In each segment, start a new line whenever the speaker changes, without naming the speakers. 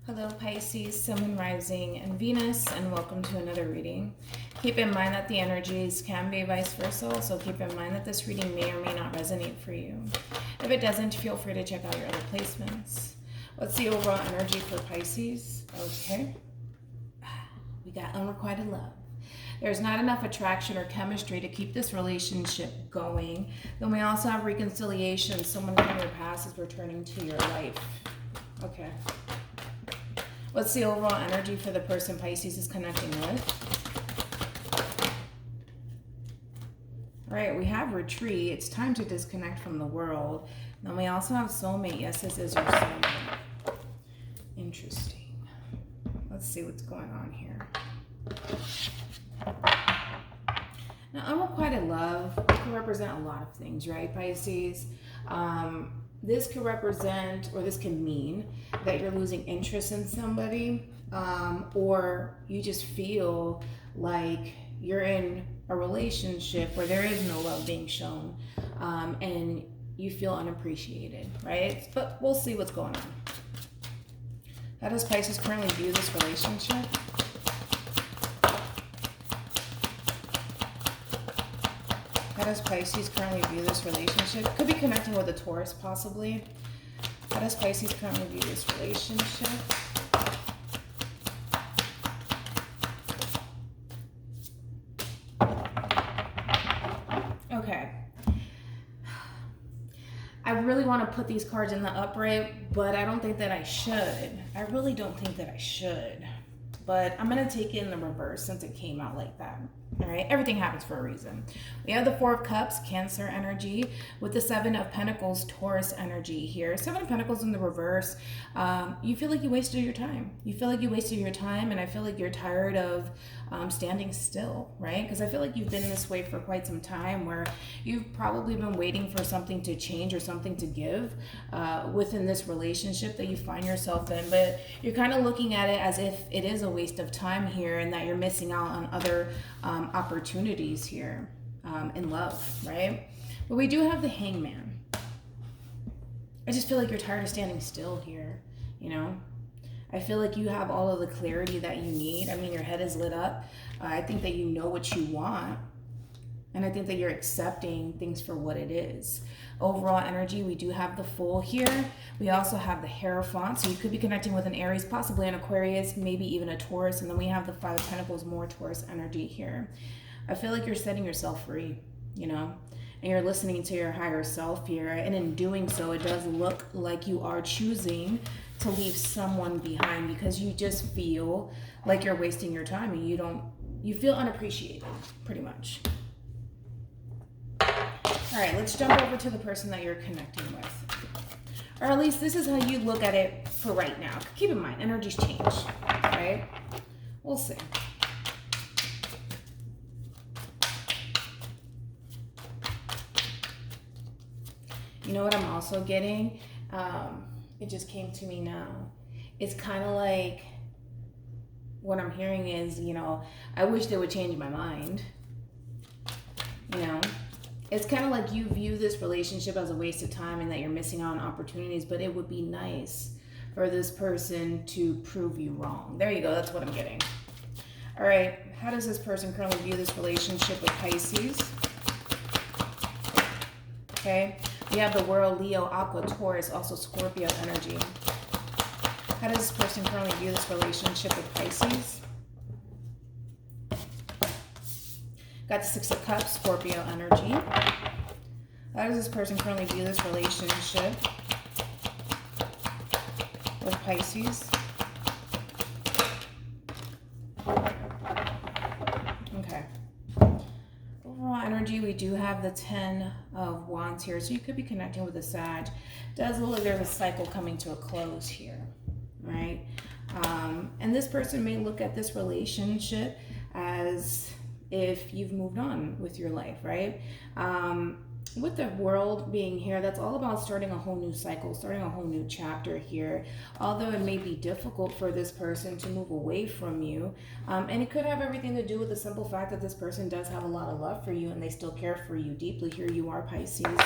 Hello Pisces, Sun, Moon, Rising, and Venus, and welcome to another reading. Keep in mind that the energies can be vice versa, so keep in mind that this reading may or may not resonate for you. If it doesn't, feel free to check out your other placements. What's the overall energy for Pisces? Okay. We got unrequited love. There's not enough attraction or chemistry to keep this relationship going. Then we also have reconciliation. Someone from your past is returning to your life. Okay. What's the overall energy for the person Pisces is connecting with? All right, we have retreat. It's time to disconnect from the world. Then we also have soulmate. Yes, this is your soulmate. Interesting. Let's see what's going on here. Now, unrequited love can represent a lot of things, right, Pisces? This could represent, or this can mean that you're losing interest in somebody, or you just feel like you're in a relationship where there is no love being shown, and you feel unappreciated, right? But we'll see what's going on. How does Pisces currently view this relationship? How does Pisces currently view this relationship? Could be connecting with a Taurus, possibly. How does Pisces currently view this relationship? Okay. I really want to put these cards in the upright, but I don't think that I should. I really don't think that I should. But I'm going to take it in the reverse since it came out like that. All right, everything happens for a reason. We have the Four of Cups, Cancer energy, with the Seven of Pentacles, Taurus energy here. Seven of Pentacles in the reverse. You feel like you wasted your time. You feel like you wasted your time, and I feel like you're tired of standing still, right? Because I feel like you've been this way for quite some time, where you've probably been waiting for something to change or something to give within this relationship that you find yourself in. But you're kind of looking at it as if it is a waste of time here, and that you're missing out on other opportunities here in love, right? But we do have the Hangman. I just feel like you're tired of standing still here, you know? I feel like you have all of the clarity that you need. I mean, your head is lit up. I think that you know what you want. And I think that you're accepting things for what it is. Overall energy, we do have the Fool here. We also have the Hierophant. So you could be connecting with an Aries, possibly an Aquarius, maybe even a Taurus. And then we have the Five of Pentacles, more Taurus energy here. I feel like you're setting yourself free, you know, and you're listening to your higher self here. And in doing so, it does look like you are choosing to leave someone behind because you just feel like you're wasting your time and you feel unappreciated, pretty much. All right, let's jump over to the person that you're connecting with. Or at least this is how you look at it for right now. Keep in mind, energies change, right? We'll see. You know what I'm also getting? It just came to me now. It's kind of like what I'm hearing is, you know, I wish they would change my mind. You know, it's kind of like you view this relationship as a waste of time and that you're missing out on opportunities, but it would be nice for this person to prove you wrong. There you go. That's what I'm getting. All right. How does this person currently view this relationship with Pisces? Okay. We have the World, Leo, Aqua, Taurus, also Scorpio energy. How does this person currently view this relationship with Pisces? Got the Six of Cups, Scorpio energy. How does this person currently view this relationship with Pisces? Okay. Overall energy, we do have the Ten of Wands here, so you could be connecting with a Sag. Does look like there's a cycle coming to a close here, right? And this person may look at this relationship as if you've moved on with your life, right? With the World being here, that's all about starting a whole new cycle, starting a whole new chapter here. Although it may be difficult for this person to move away from you, and it could have everything to do with the simple fact that this person does have a lot of love for you and they still care for you deeply. Here you are, Pisces.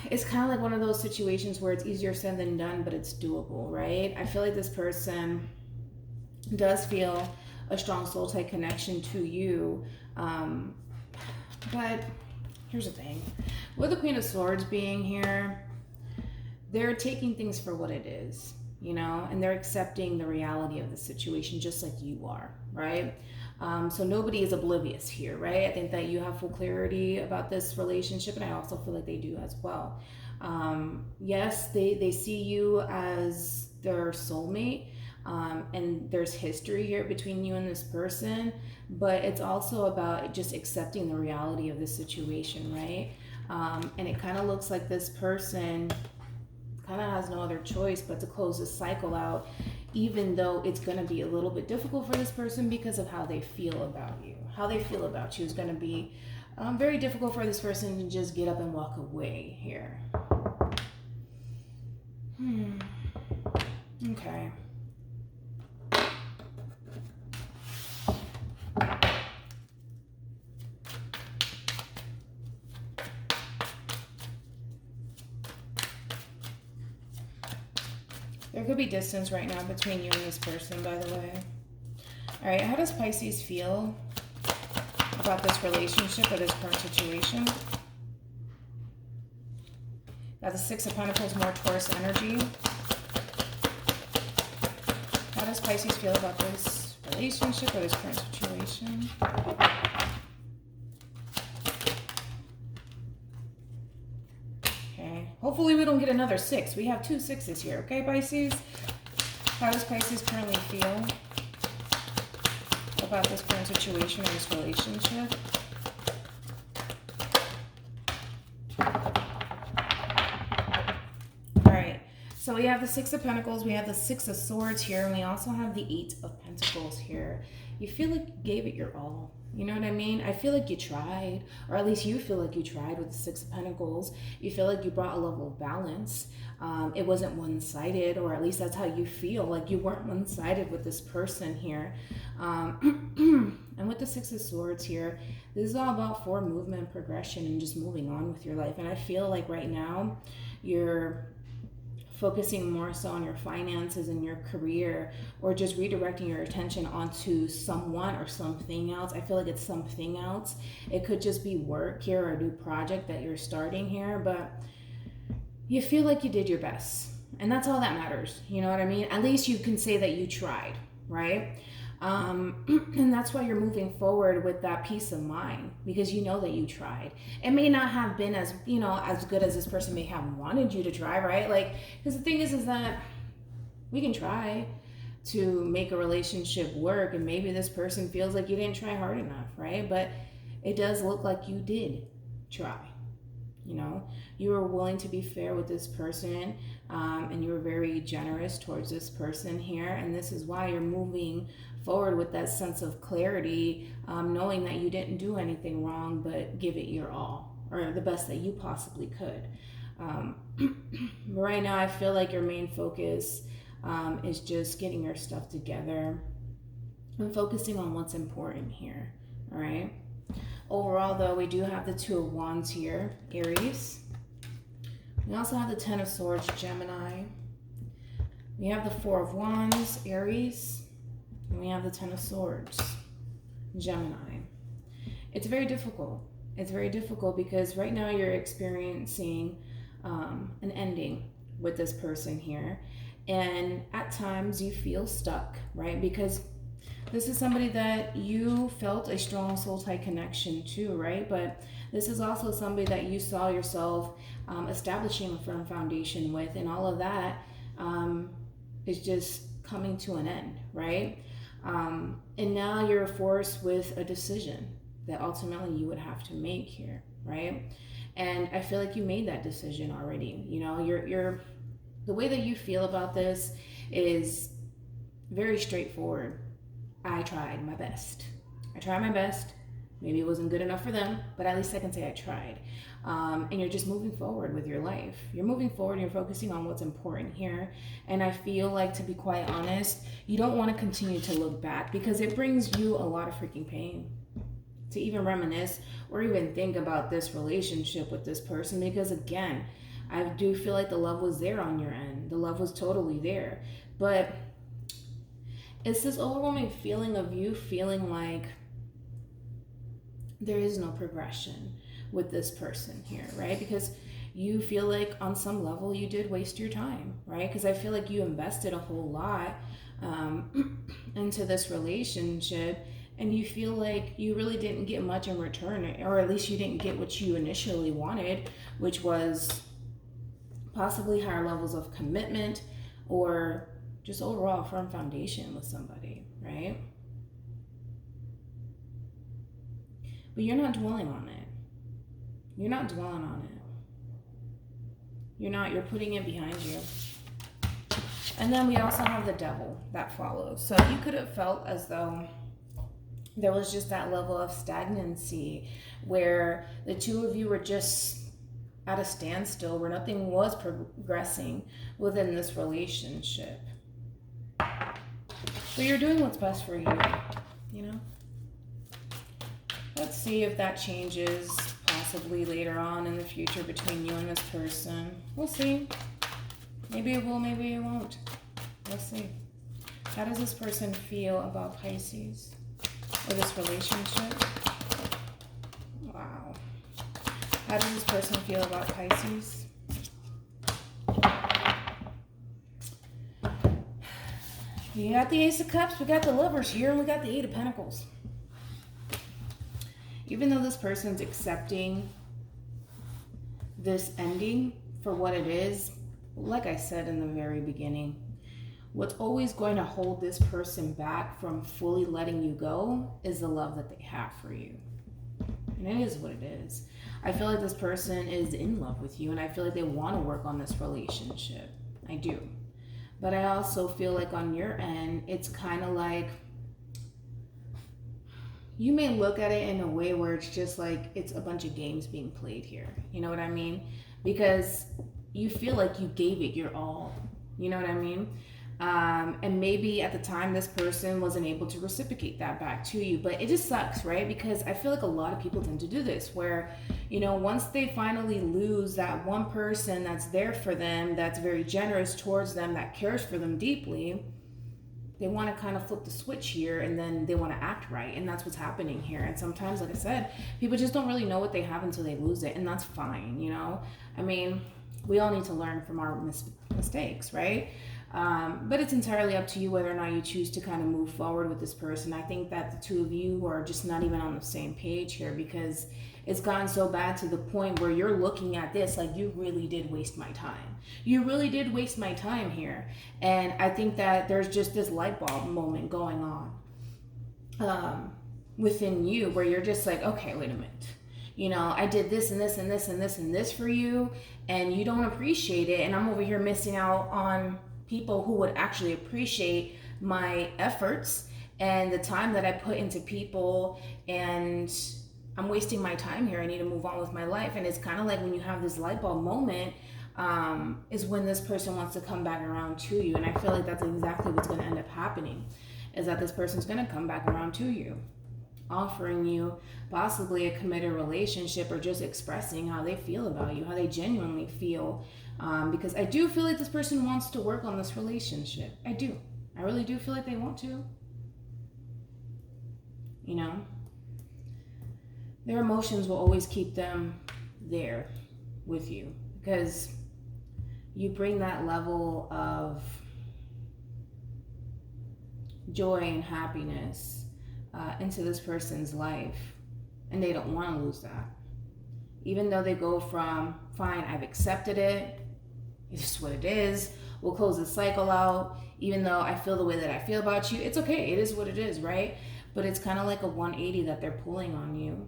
it's kind of like one of those situations where it's easier said than done, but it's doable, right? I feel like this person does feel a strong soul type connection to you. But here's the thing. With the Queen of Swords being here, they're taking things for what it is, you know, and they're accepting the reality of the situation just like you are, right? So nobody is oblivious here, right? I think that you have full clarity about this relationship, and I also feel like they do as well. Yes, they see you as their soulmate, and there's history here between you and this person, but it's also about just accepting the reality of the situation, right? And it kind of looks like this person kind of has no other choice but to close this cycle out, even though it's going to be a little bit difficult for this person because of how they feel about you. How they feel about you is going to be very difficult for this person to just get up and walk away here. Okay. There could be distance right now between you and this person, by the way. All right, how does Pisces feel about this relationship or this current situation? Got the Six of Pentacles, more Taurus energy. How does Pisces feel about this relationship or this current situation? Hopefully we don't get another 6. We have 2 6s here, okay, Pisces? How does Pisces currently feel about this current situation or this relationship? All right, so we have the 6 of Pentacles, we have the 6 of Swords here, and we also have the 8 of Pentacles here. You feel like you gave it your all. You know what I mean? I feel like you tried, or at least you feel like you tried with the 6 of Pentacles. You feel like you brought a level of balance. It wasn't one-sided, or at least that's how you feel. Like you weren't one-sided with this person here. And with the 6 of Swords here, this is all about forward movement, progression, and just moving on with your life. And I feel like right now you're focusing more so on your finances and your career, or just redirecting your attention onto someone or something else. I feel like it's something else. It could just be work here or a new project that you're starting here, but you feel like you did your best. And that's all that matters. You know what I mean? At least you can say that you tried, right? And that's why you're moving forward with that peace of mind, because you know that you tried. It may not have been as, you know, as good as this person may have wanted you to try, right? Like, because the thing is that we can try to make a relationship work, and maybe this person feels like you didn't try hard enough, right? But it does look like you did try. You know, you were willing to be fair with this person, and you were very generous towards this person here, and this is why you're moving forward with that sense of clarity, knowing that you didn't do anything wrong, but give it your all, or the best that you possibly could. Right now I feel like your main focus is just getting your stuff together and focusing on what's important here. All right. Overall, though, we do have the 2 of Wands here, Aries. We also have the 10 of Swords, Gemini. We have the 4 of Wands, Aries. And we have the 10 of Swords, Gemini. It's very difficult. It's very difficult because right now you're experiencing an ending with this person here. And at times you feel stuck, right? Because this is somebody that you felt a strong soul tie connection to, right? But this is also somebody that you saw yourself establishing a firm foundation with, and all of that is just coming to an end, right? And now you're forced with a decision that ultimately you would have to make here, right? And I feel like you made that decision already. You know, you're the way that you feel about this is very straightforward. I tried my best. I tried my best. Maybe it wasn't good enough for them, but at least I can say I tried. And you're just moving forward with your life. You're moving forward, you're focusing on what's important here. And I feel like, to be quite honest, you don't want to continue to look back because it brings you a lot of freaking pain. to even reminisce or even think about this relationship with this person, because again, I do feel like the love was there on your end. The love was totally there. But it's this overwhelming feeling of you feeling like there is no progression with this person here, right? Because you feel like on some level you did waste your time, right? Because I feel like you invested a whole lot into this relationship, and you feel like you really didn't get much in return, or at least you didn't get what you initially wanted, which was possibly higher levels of commitment or just overall firm foundation with somebody, right? But you're not dwelling on it. You're not dwelling on it. You're putting it behind you. And then we also have the devil that follows. So you could have felt as though there was just that level of stagnancy where the two of you were just at a standstill, where nothing was progressing within this relationship. But you're doing what's best for you, you know? Let's see if that changes possibly later on in the future between you and this person. We'll see. Maybe it will, maybe it won't. Let's see. How does this person feel about Pisces or this relationship? Wow. How does this person feel about Pisces? We got the Ace of Cups, we got the Lovers here, and we got the Eight of Pentacles. Even though this person's accepting this ending for what it is, like I said in the very beginning, what's always going to hold this person back from fully letting you go is the love that they have for you. And it is what it is. I feel like this person is in love with you, and I feel like they want to work on this relationship. I do. But I also feel like on your end, it's kind of like you may look at it in a way where it's just like it's a bunch of games being played here. You know what I mean? Because you feel like you gave it your all. You know what I mean? And maybe at the time this person wasn't able to reciprocate that back to you, but it just sucks, right? Because I feel like a lot of people tend to do this where, you know, once they finally lose that one person that's there for them, that's very generous towards them, that cares for them deeply, they want to kind of flip the switch here, and then they want to act right. And that's what's happening here. And sometimes, like I said, people just don't really know what they have until they lose it. And that's fine, you know? I mean, we all need to learn from our mistakes, right? But it's entirely up to you whether or not you choose to kind of move forward with this person. I think that the two of you are just not even on the same page here, because it's gotten so bad to the point where you're looking at this like, you really did waste my time. You really did waste my time here. And I think that there's just this light bulb moment going on within you where you're just like, okay, wait a minute. You know, I did this and this and this and this and this for you, and you don't appreciate it. And I'm over here missing out on people who would actually appreciate my efforts and the time that I put into people, and I'm wasting my time here. I need to move on with my life. And it's kind of like when you have this light bulb moment, is when this person wants to come back around to you. And I feel like that's exactly what's going to end up happening, is that this person's going to come back around to you, offering you possibly a committed relationship, or just expressing how they feel about you, how they genuinely feel. Because I do feel like this person wants to work on this relationship. I do. I really do feel like they want to. You know? Their emotions will always keep them there with you, because you bring that level of joy and happiness into this person's life, and they don't want to lose that. Even though they go from, fine, I've accepted it, it's just what it is, we'll close this cycle out, even though I feel the way that I feel about you, it's okay, it is what it is, right? But it's kind of like a 180 that they're pulling on you.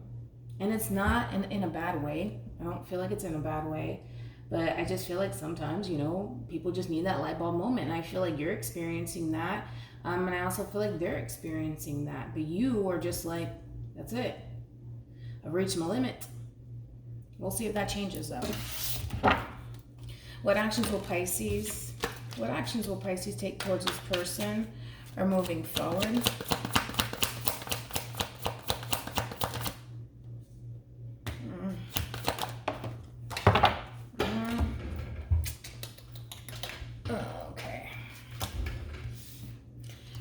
And it's not in a bad way. I don't feel like it's in a bad way. But I just feel like sometimes, you know, people just need that light bulb moment. And I feel like you're experiencing that. And I also feel like they're experiencing that. But you are just like, that's it. I've reached my limit. We'll see if that changes, though. What actions will Pisces take towards this person or moving forward?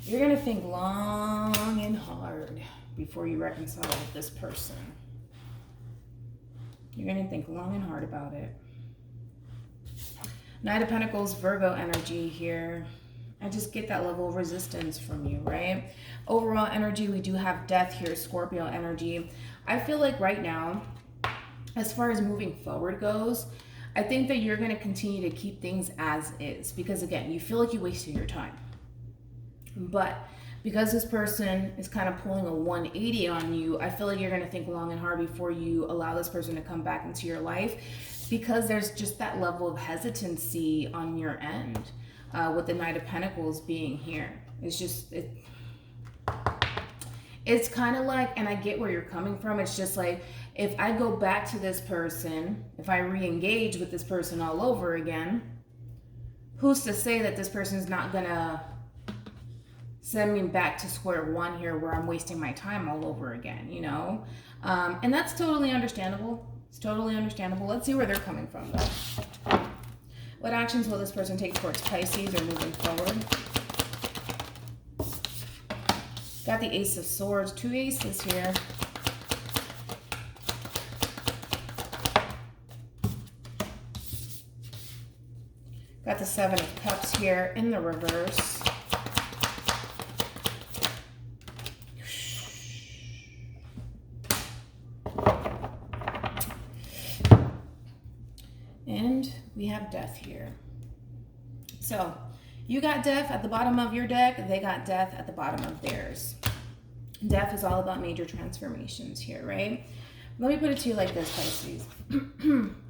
You're going to think long and hard before you reconcile with this person. You're going to think long and hard about it. Knight of Pentacles, Virgo energy here. I just get that level of resistance from you, right? Overall energy, we do have death here, Scorpio energy. I feel like right now, as far as moving forward goes, I think that you're going to continue to keep things as is. Because again, you feel like you wasted your time. But because this person is kind of pulling a 180 on you, I feel like you're going to think long and hard before you allow this person to come back into your life, because there's just that level of hesitancy on your end with the Knight of Pentacles being here. It's just, it's kind of like, and I get where you're coming from, it's just like, if I go back to this person, if I re-engage with this person all over again, who's to say that this person's not going to send me back to square one here where I'm wasting my time all over again, you know? And that's totally understandable. It's totally understandable. Let's see where they're coming from, though. What actions will this person take towards Pisces or moving forward? Got the Ace of Swords, 2 aces here. Got the 7 of Cups here in the reverse. And we have Death here. So you got Death at the bottom of your deck. They got Death at the bottom of theirs. Death is all about major transformations here, right? Let me put it to you like this, Pisces.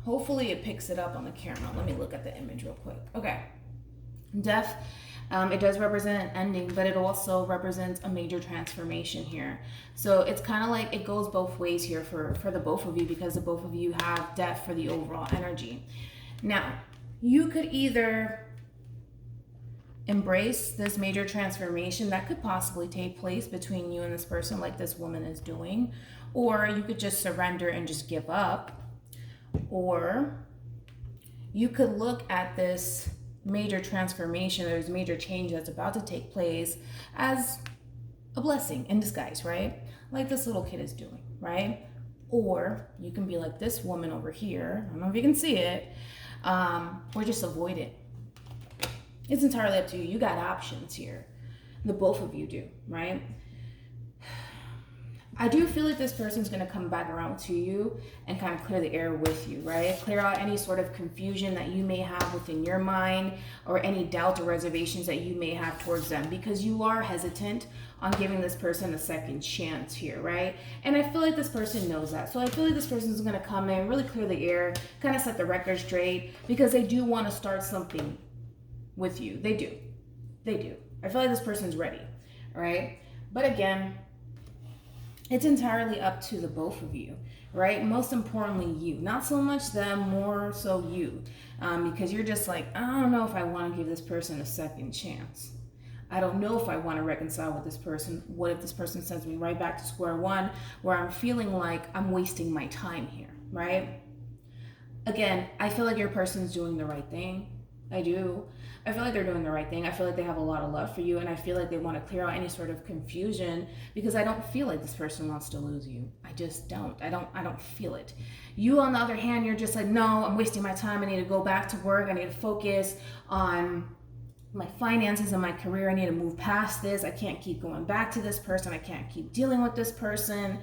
Hopefully it picks it up on the camera. Let me look at the image real quick. Okay. Death, it does represent an ending, but it also represents a major transformation here. So it's kind of like it goes both ways here for the both of you, because the both of you have Death for the overall energy. Now, you could either embrace this major transformation that could possibly take place between you and this person, like this woman is doing, or you could just surrender and just give up, or you could look at this major transformation, there's major change that's about to take place, as a blessing in disguise, right? Like this little kid is doing, right? Or you can be like this woman over here, I don't know if you can see it, or just avoid it. It's entirely up to you. You got options here. The both of you do, right? I do feel like this person's going to come back around to you and kind of clear the air with you, right? Clear out any sort of confusion that you may have within your mind, or any doubt or reservations that you may have towards them, because you are hesitant on giving this person a second chance here, right? And I feel like this person knows that. So I feel like this person is going to come in, really clear the air, kind of set the record straight, because they do want to start something with you. They do. They do. I feel like this person's ready, right? But again, it's entirely up to the both of you, right? Most importantly, you. Not so much them, more so you. Because you're just like, I don't know if I want to give this person a second chance. I don't know if I want to reconcile with this person. What if this person sends me right back to square one, where I'm feeling like I'm wasting my time here, right? Again, I feel like your person's doing the right thing. I do. I feel like they're doing the right thing. I feel like they have a lot of love for you, and I feel like they want to clear out any sort of confusion, because I don't feel like this person wants to lose you. I just don't. I don't feel it. You, on the other hand, you're just like, no, I'm wasting my time. I need to go back to work. I need to focus on my finances and my career. I need to move past this. I can't keep going back to this person. I can't keep dealing with this person.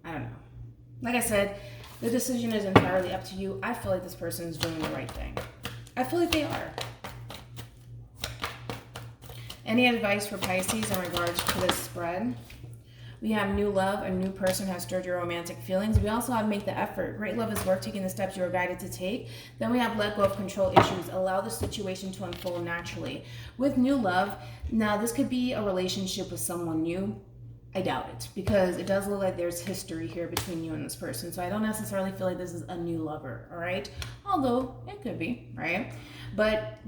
I don't know. Like I said, the decision is entirely up to you. I feel like this person is doing the right thing. I feel like they are. Any advice for Pisces in regards to this spread? We have new love. A new person has stirred your romantic feelings. We also have make the effort. Great love is worth taking the steps you are guided to take. Then we have let go of control issues. Allow the situation to unfold naturally. With new love, now this could be a relationship with someone new. I doubt it, because it does look like there's history here between you and this person. So I don't necessarily feel like this is a new lover, all right? Although it could be, right? But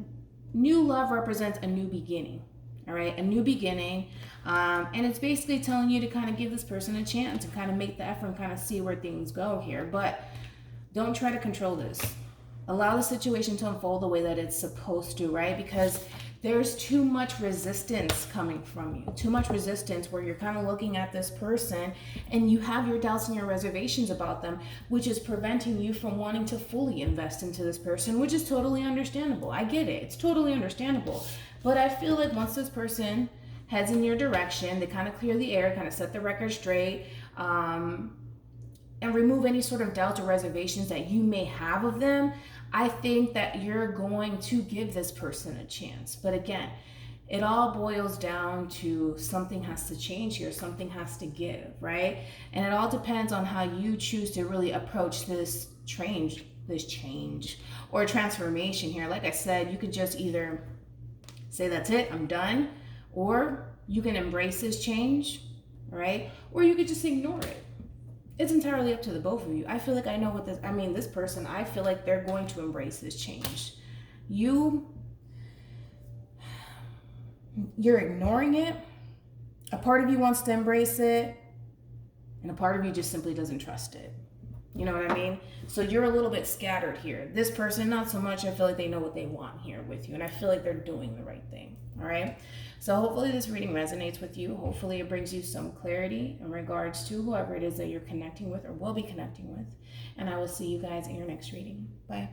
new love represents a new beginning, all right? A new beginning. And it's basically telling you to kind of give this person a chance and kind of make the effort and kind of see where things go here. But don't try to control this. Allow the situation to unfold the way that it's supposed to, right? Because there's too much resistance coming from you, too much resistance where you're kind of looking at this person and you have your doubts and your reservations about them, which is preventing you from wanting to fully invest into this person, which is totally understandable. I get it. It's totally understandable. But I feel like once this person heads in your direction, they kind of clear the air, kind of set the record straight, and remove any sort of doubts or reservations that you may have of them, I think that you're going to give this person a chance. But again, it all boils down to something has to change here, something has to give, right? And it all depends on how you choose to really approach this change or transformation here. Like I said, you could just either say, that's it, I'm done, or you can embrace this change, right? Or you could just ignore it. It's entirely up to the both of you. I feel like I know what this person, I feel like they're going to embrace this change. You're ignoring it. A part of you wants to embrace it, and a part of you just simply doesn't trust it. You know what I mean? So you're a little bit scattered here. This person, not so much. I feel like they know what they want here with you, and I feel like they're doing the right thing. All right? So hopefully this reading resonates with you. Hopefully it brings you some clarity in regards to whoever it is that you're connecting with or will be connecting with. And I will see you guys in your next reading. Bye.